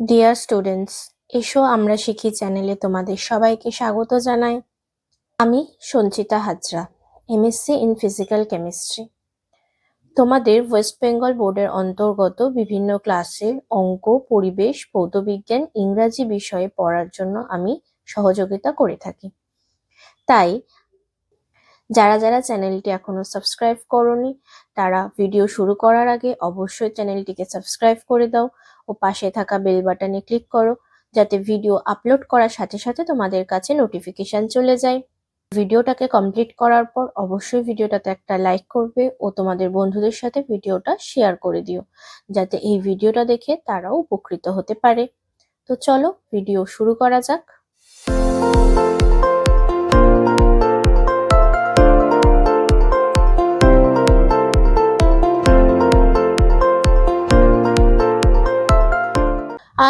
Dear students, এসো আমরা শিখি চ্যানেলে তোমাদের সবাইকে স্বাগত জানাই। আমি Sanchita Hazra, MSc in physical chemistry. তোমাদের ওয়েস্ট বেঙ্গল বোর্ডের অন্তর্গত বিভিন্ন ক্লাসের অঙ্ক, পরিবেশ, ভৌতবিজ্ঞান, ইংরাজি বিষয়ে পড়ার জন্য আমি সহযোগিতা করে থাকি। তাই যারা যারা চ্যানেলটি এখনো সাবস্ক্রাইব করোনি তারা ভিডিও শুরু করার আগে অবশ্যই চ্যানেলটিকে সাবস্ক্রাইব করে দাও ও পাশে থাকা বেল বাটনে ক্লিক করো, যাতে ভিডিও আপলোড করার সাথে সাথে তোমাদের কাছে নোটিফিকেশন চলে যায়। ভিডিওটাকে কমপ্লিট করার পর অবশ্যই ভিডিওটাতে একটা লাইক করবে ও তোমাদের বন্ধুদের সাথে ভিডিওটা শেয়ার করে দিও, যাতে এই ভিডিওটা দেখে তারাও উপকৃত হতে পারে। তো চলো ভিডিও শুরু করা যাক।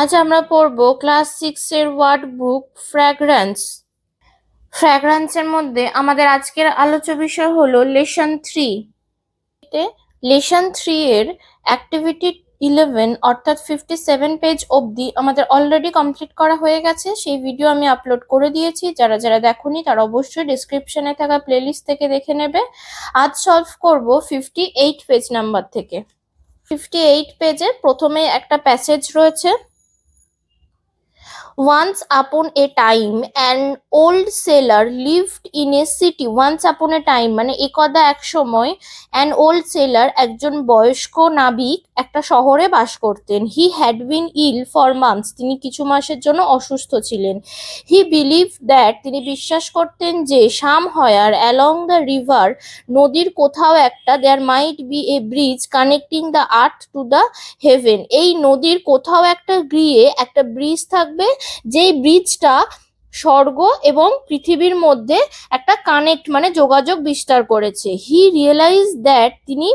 আজ আমরা পড়বো ক্লাস 6 এর ওয়ার্ড বুক ফ্র্যাগ্রেন্স। ফ্র্যাগ্রেন্সের মধ্যে আমাদের আজকের আলোচ্য বিষয় হলো লেসন 3। লেসন 3 এর অ্যাক্টিভিটি 11 অর্থাৎ 57 পেজ অবধি আমাদের অলরেডি কমপ্লিট করা হয়ে গেছে। সেই ভিডিও আমি আপলোড করে দিয়েছি, যারা যারা দেখোনি তারা অবশ্যই ডেসক্রিপশনে থাকা প্লেলিস্ট থেকে দেখে নেবে। আজ সলভ করব 58 পেজ নাম্বার থেকে। 58 পেজে প্রথমে একটা প্যাসেজ রয়েছে। Once upon a time, an old sailor lived in a city. Once upon a time মানে একদা এক সময় an old sailor একজন বয়স্ক নাবিক একটা শহরে বাস করতেন। He had been ill for months. তিনি কিছু মাসের জন্য অসুস্থ ছিলেন। He believed that তিনি বিশ্বাস করতেন যে somewhere along the river, নদীর কোথাও একটা there might be a bridge connecting the earth to the heaven. এই নদীর কোথাও একটা গিয়ে একটা ব্রিজ থাকবে, যেই ব্রিজটা স্বর্গ এবং পৃথিবীর মধ্যে একটা কানেক্ট মানে যোগাযোগ বিস্তার করেছে। হি রিয়েলাইজ দ্যাট তিনি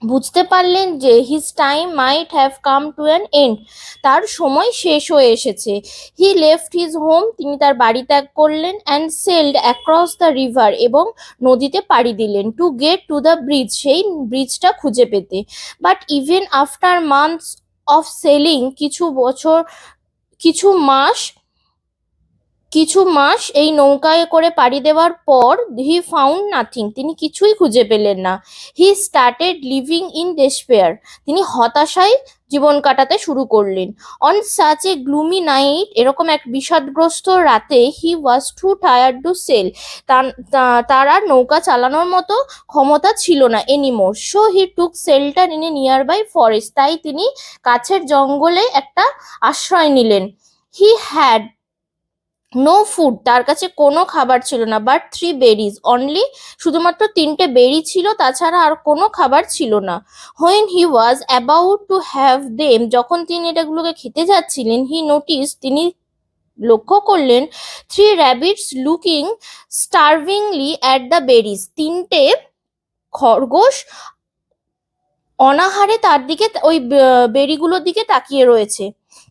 বুঝতে পারলেন যে his time might have come to an end, তার সময় শেষ হয়ে এসেছে। হি লেফট হিজ হোম, তিনি তার বাড়ি ত্যাগ করলেন। And sailed across the river, এবং নদীতে পাড়ি দিলেন। To get to the bridge, সেই ব্রিজটা খুঁজে পেতে। But even after months of selling, কিছু মাস এই নৌকায় করে পাড়ি দেওয়ার পর হি ফাউন্ড নাথিং, তিনি কিছুই খুঁজে পেলেন না। He started living in despair, তিনি হতাশায় জীবন কাটাতে শুরু করলেন। On such a gloomy night, এরকম এক বিষাদগ্রস্ত রাতে, he was too tired to sail, তার আর নৌকা চালানোর মতো ক্ষমতা ছিল না anymore. So he took shelter in a nearby forest, তাই তিনি কাছের জঙ্গলে একটা আশ্রয় নিলেন। হি হ্যাড নো ফুড, তার কাছে কোনো খাবার ছিল না। বাট 3 বেরিজ অনলি, শুধুমাত্র 3টে বেরি ছিল, তাছাড়া আর কোনো খাবার ছিল না। When he was about to have them, যখন তিনি এটাগুলোকে খেতে যাচ্ছিলেন, হি নোটিস, তিনি লক্ষ্য করলেন 3 rabbits looking starvingly at the berries, 3টে খরগোশ অনাহারে তার দিকে, ওই বেরিগুলোর দিকে তাকিয়ে রয়েছে।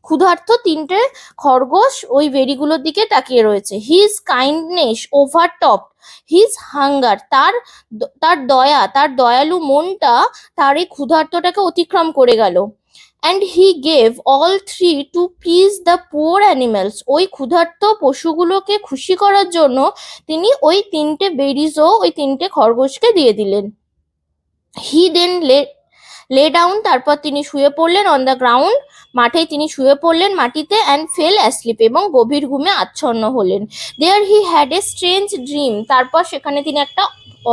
ক্ষুধার্ত 3টে খরগোশ ওই বেরিগুলোর দিকে তাকিয়ে রয়েছে। হিজ কাইন্ডনেস ওভারটপ হিজ হাঙ্গার, তার দয়া, তার দয়ালু মনটা তার এই ক্ষুধার্তটাকে অতিক্রম করে গেল। And he gave all 3 to please the poor animals, ওই ক্ষুধার্ত পশুগুলোকে খুশি করার জন্য তিনি ওই 3টে বেরিজও ওই 3টে খরগোশকে দিয়ে দিলেন। হি দেন লে ডাউন, তারপর তিনি শুয়ে পড়লেন। অন দ্য গ্রাউন্ড, মাঠেই তিনি শুয়ে পড়লেন মাটিতে। অ্যান্ড ফেল অ্যাসলিপ, এবং গভীর ঘুমে আচ্ছন্ন হলেন। There he had a strange dream, তারপর সেখানে তিনি একটা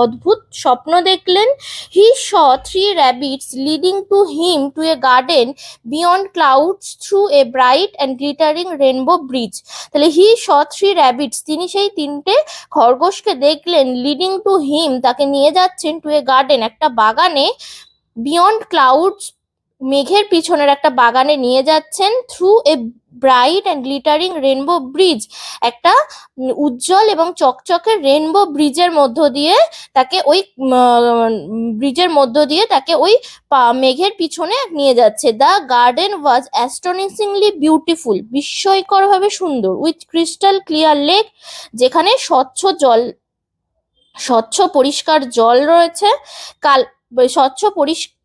অদ্ভুত স্বপ্ন দেখলেন। He saw 3 rabbits leading to him to a garden beyond clouds through a bright and glittering rainbow bridge. তাহলে হি স 3 র্যাবিটস, তিনি সেই 3টে খরগোশকে দেখলেন। লিডিং টু হিম, তাকে নিয়ে যাচ্ছেন, টু এ গার্ডেন, একটা বাগানে। বিয়ন্ড ক্লাউডস, মেঘের পিছনের একটা বাগানে নিয়ে যাচ্ছেন। Through a bright and glittering rainbow bridge, একটা উজ্জ্বল এবং চকচকে রেনবো ব্রিজের মধ্য দিয়ে তাকে ওই মেঘের পিছনে নিয়ে যাচ্ছে। দ্য গার্ডেন ওয়াজ অ্যাস্টনিশিংলি বিউটিফুল, বিস্ময়করভাবে সুন্দর। উইথ ক্রিস্টাল ক্লিয়ার লেক, যেখানে স্বচ্ছ পরিষ্কার জল রয়েছে।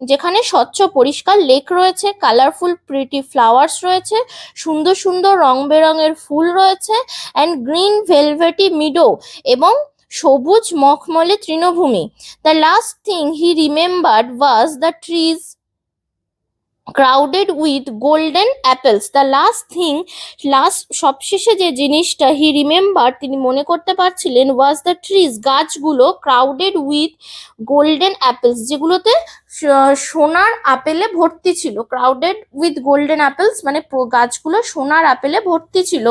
যেখানে স্বচ্ছ পরিষ্কার লেক রয়েছে, কালারফুল প্রিটি ফ্লাওয়ার্স রয়েছে, সুন্দর সুন্দর রং বেরঙের ফুল রয়েছে, অ্যান্ড গ্রিন ভেলভেটি মিডো এবং সবুজ মখমলে তৃণভূমি। The last thing he remembered was the trees crowded with golden apples. The last সবশেষে যে জিনিসটা হি রিমেম্বার তিনি মনে করতে পারছিলেন ওয়াজ দ্য ট্রিজ গাছগুলো ক্রাউডেড উইথ গোল্ডেন অ্যাপেলস, যেগুলোতে সোনার আপেলে ভর্তি ছিল। ক্রাউডেড উইথ গোল্ডেন অ্যাপেলস মানে গাছগুলো সোনার আপেলে ভর্তি ছিল।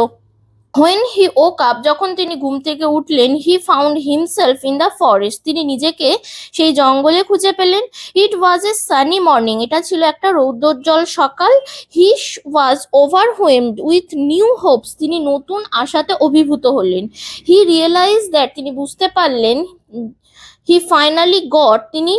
When he woke up, যখন তিনি ঘুম থেকে উঠলেন, he found himself in the forest, তিনি নিজেকে সেই জঙ্গলে খুঁজে পেলেন। It was a sunny morning, এটা ছিল একটা রৌদ্রোজ্জ্বল সকাল। He was overwhelmed with new hopes, তিনি নতুন আশাতে অভিভূত হলেন। He realized that, তিনি বুঝতে পারলেন, he finally got, তিনি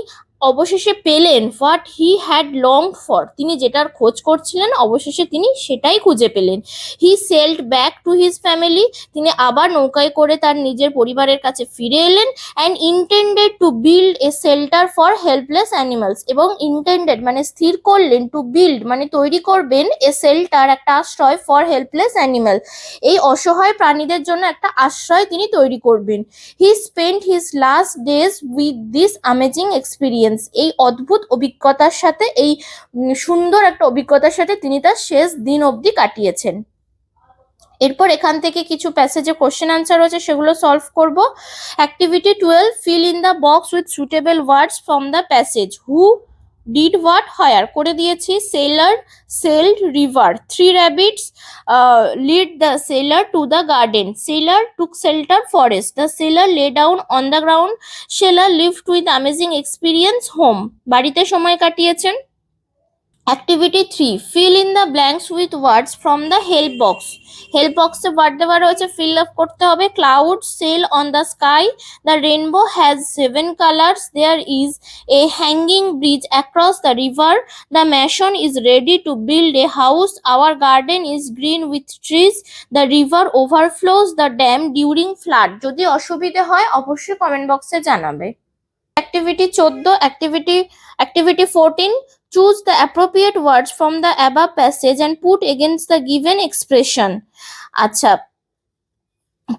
অবশেষে পেলেন what he had longed for, তিনি যেটার খোঁজ করছিলেন অবশেষে তিনি সেটাই খুঁজে পেলেন। He sailed back to his family, তিনি আবার নৌকায় করে তার নিজের পরিবারের কাছে ফিরে এলেন। And intended to build A shelter for helpless animals, এবং ইন্টেন্ডেড মানে স্থির করলেন, টু বিল্ড মানে তৈরি করবেন, এ শেল্টার একটা আশ্রয়, ফর হেল্পলেস অ্যানিমাল এই অসহায় প্রাণীদের জন্য একটা আশ্রয় তিনি তৈরি করবেন। He spent his last days with this amazing experience, এই অদ্ভুত অভিজ্ঞতার সাথে, এই সুন্দর একটা অভিজ্ঞতার সাথে তিনি তার শেষ দিন অবধি কাটিয়েছেন। এরপর এখান থেকে কিছু প্যাসেজে কোশ্চেন আনসার রয়েছে, সেগুলো সলভ করব। Activity 12, fill in the box with suitable words from the passage. Who did what, হায়ার করে দিয়েছি। Seller sold river. 3 rabbits lead the sailor to the garden. Sailor took shelter forest. The sailor lay down on the ground. Sailor lived with amazing experience home, বাড়িতে সময় কাটিয়েছেন। Activity 3, fill in the blanks with words from the help box. Help বক্সে word দেওয়া রয়েছে, fill up করতে হবে। Cloud sail on the sky, the rainbow has 7 colours, there is a hanging bridge across the river, the mason is ready to build a house, our garden is green with trees, the river overflows the dam during flood. যদি অসুবিধে হয় অবশ্যই comment বক্সে জানাবে। Activity 14, activity 14, choose the appropriate words from the above passage and put against the given expression. আচ্ছা,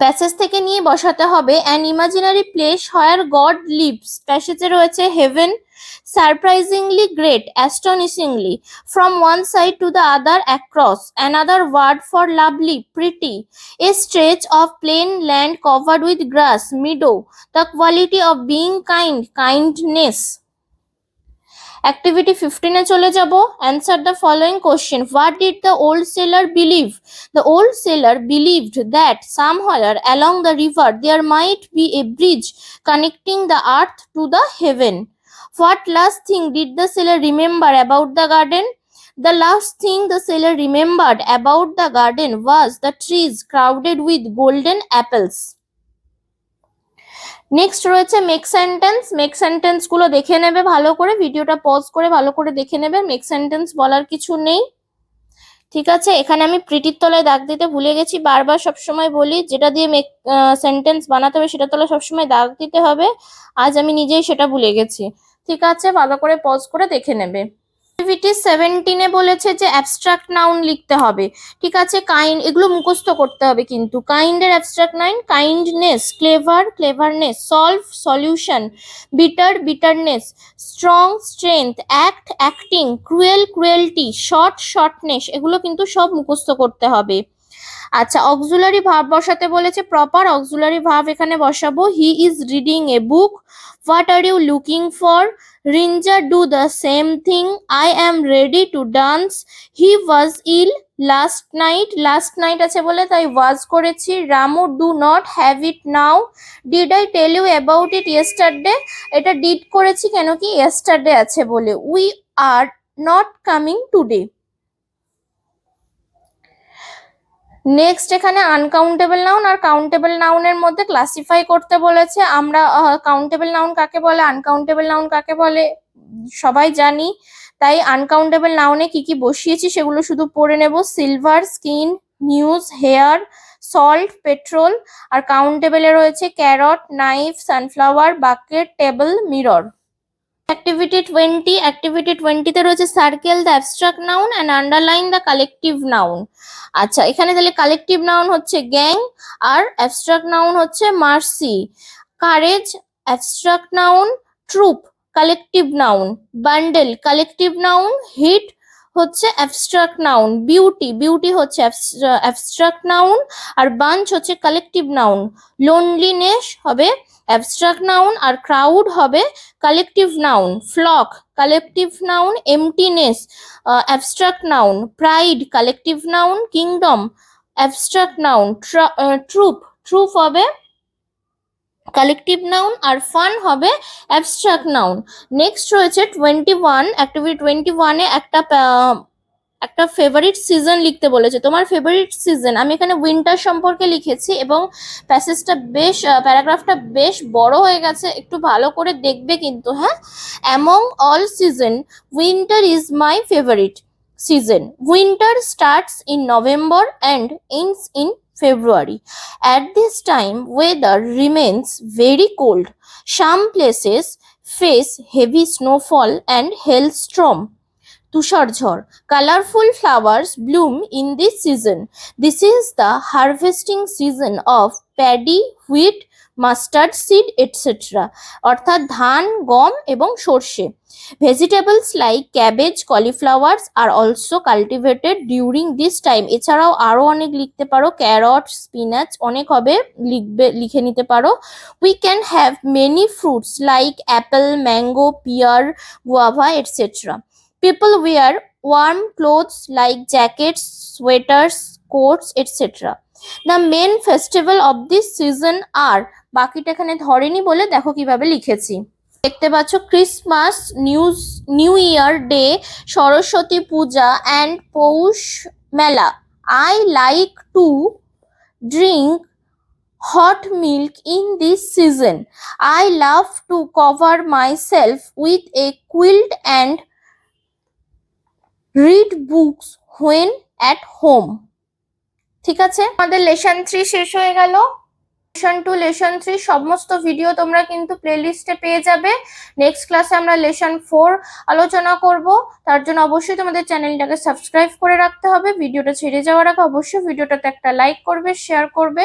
passage থেকে নিয়ে বসাতে হবে an imaginary place where God lives. প্যাসেজে রয়েছে heaven, surprisingly great, astonishingly, from one side to the other, across, another word for lovely, pretty, a stretch of plain land covered with grass, meadow, the quality of being kind, kindness. Activity 15 এ চলে যাব। Answer the following question. What did the old sailor believe? The old sailor believed that somewhere along the river there might be a bridge connecting the earth to the heaven. What last thing did the sailor remember about the garden? The last thing the sailor remembered about the garden was the trees crowded with golden apples. Next রয়েছে make sentence. Make sentence গুলো দেখে নেবে ভালো করে, ভিডিওটা pause করে ভালো করে দেখে নেবে। মেক সেন্টেন্স বলার কিছু নেই, ঠিক আছে। এখানে আমি প্রিটির তলায় দাগ দিতে ভুলে গেছি, বারবার সবসময় বলি যেটা দিয়ে মেক সেন্টেন্স বানাতে হবে সেটা তলায় সবসময় দাগ দিতে হবে। আজ আমি নিজেই সেটা ভুলে গেছি, ঠিক আছে। ভালো করে পজ করে দেখে নেবে। অ্যাক্টিভিটি 17 এ বলেছে যে অ্যাবস্ট্রাক্ট নাউন লিখতে হবে, ঠিক আছে। কাইন্ড, এগুলো মুখস্থ করতে হবে কিন্তু। কাইন্ড এর abstract noun kindness, clever cleverness, solve solution, bitter bitterness, strong strength, act acting, cruel cruelty, short shortness, এগুলো কিন্তু সব মুখস্থ করতে হবে। আচ্ছা, অক্সিলারি ভার্ব বসাতে বলেছে, প্রপার অক্সিলারি ভার্ব এখানে বসাবো। He is reading a book, what are you looking for, রিঞ্জা do the same thing, I am ready to dance, he was ill last night, last night আছে বলে তাই was করেছি। Ramu do not have it now, did I tell you about it yesterday, এটা did করেছি কেন কি yesterday আছে বলে। We are not coming today. Next এখানে আনকাউন্টেবল নাউন আর কাউন্টেবল নাউনের মধ্যে ক্লাসিফাই করতে বলেছে। আমরা কাউন্টেবল নাউন কাকে বলে, আনকাউন্টেবল নাউন কাকে বলে সবাই জানি, তাই আনকাউন্টেবল নাউনে কি কি বসিয়েছি সেগুলো শুধু পড়ে নেব। Silver, skin, news, hair, salt, petrol. আর কাউন্টেবলে রয়েছে carrot, knife, sunflower, bucket, table, mirror. Activity 20 তে রয়েছে circle the abstract noun and underline the collective noun. আচ্ছা, এখানে তাহলে কালেকটিভ নাউন হচ্ছে গ্যাং আর অ্যাবস্ট্রাক্ট নাউন হচ্ছে mercy. Courage abstract noun, troop collective noun, bundle collective noun, heat হচ্ছে abstract noun, beauty হচ্ছে অ্যাবস্ট্রাক্ট নাউন আর বাঞ্চ হচ্ছে কালেকটিভ নাউন। লোনলিনেস হবে অ্যাবস্ট্রাক্ট নাউন আর ক্রাউড হবে collective noun. Flock collective noun, emptiness abstract noun, pride collective noun, kingdom abstract noun, troop হবে collective noun আর fun হবে abstract noun. Next রয়েছে 21, activity 21-এ একটা favourite season লিখতে বলেছে। তোমার ফেভারিট সিজন, আমি এখানে উইন্টার সম্পর্কে লিখেছি এবং প্যারাগ্রাফটা বেশ বড় হয়ে গেছে, একটু ভালো করে দেখবে কিন্তু, হ্যাঁ। Among all season winter is my favourite season. Winter starts in November and ends in February. At this time, weather remains very cold. Some places face heavy snowfall and hailstorm. Tushar-jhor. Colorful flowers bloom in this season. This is the harvesting season of paddy, wheat, mustard seed etcetera, অর্থাৎ ধান, গম এবং সর্ষে। Vegetables like cabbage, cauliflowers are also cultivated during this time. এছাড়াও আরও অনেক লিখতে পারো, ক্যারট, স্পিনাচ অনেক হবে, লিখে নিতে পারো। We can have many fruits like apple, mango, pear, guava etcetera. People wear warm clothes like jackets, sweaters, coats etcetera. The main festival of this season are, বাকিটা এখানে ধরেনি বলে দেখো কিভাবে লিখেছি। দেখতে পাচ্ছ Christmas, New Year Day, Saraswati Puja and Poush Mela. I like to drink hot milk in this season. I love to cover myself with a quilt and read books when at home. ঠিক আছে, আমাদের লেসন 3 শেষ হয়ে গেল। লেসন 2, লেসন 3 সমস্ত video তোমরা কিন্তু প্লেলিস্টে পেয়ে যাবে। নেক্সট ক্লাসে আমরা লেসন 4 আলোচনা করব। তার জন্য অবশ্যই তোমাদের চ্যানেলটাকে সাবস্ক্রাইব করে রাখতে হবে। ভিডিওটা ছেড়ে যাওয়ার আগে অবশ্যই ভিডিওটাতে একটা লাইক করবে, শেয়ার করবে।